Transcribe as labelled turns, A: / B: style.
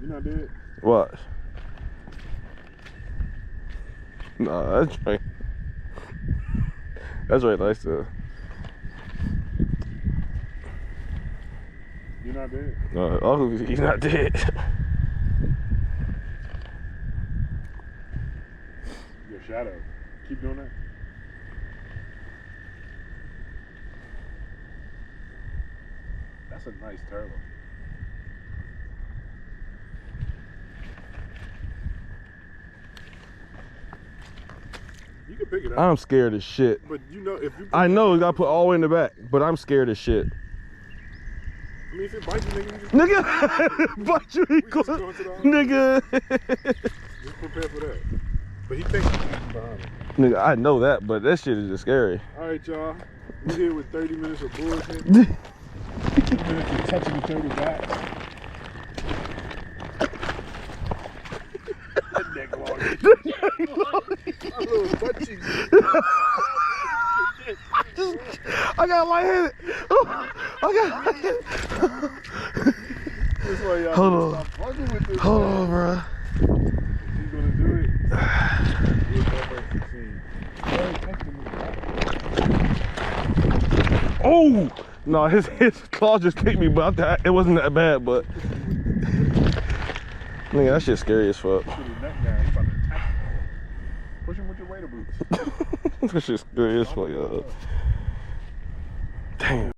A: You not dead?
B: What? Nah, that's right. That's right, nice to.
A: You not dead?
B: No, oh, he's not dead.
A: Your shadow. Keep doing that. That's a nice turtle. You can pick it up.
B: I'm scared as shit.
A: But you know, if you.
B: I know you gotta put all the way in the back, but I'm scared as shit.
A: I mean, if it bites you, nigga, you just.
B: Nigga, bite you,
A: We just go into the house.
B: nigga.
A: Just prepare for that. But he thinks he's behind him.
B: Nigga, I know that, but that shit is just scary.
A: Alright, y'all. We here with 30 minutes of bullshit. 2 minutes of touching the turtle back. That neck long. A little butt cheek.
B: I got lightheaded. I got lightheaded.
A: That's why y'all
B: Hold
A: gotta
B: on.
A: stop fucking with this.
B: Hold
A: man.
B: on, bro.
A: He's gonna do it. We'll never succeed. Hey, text him.
B: Oh! No, his claw just kicked me, but it wasn't that bad, but. Nigga, that shit's scary as fuck.
A: Put his neck down. He's about to attack him. Push him with your waiter boots.
B: That shit's scary as fuck, y'all. Damn.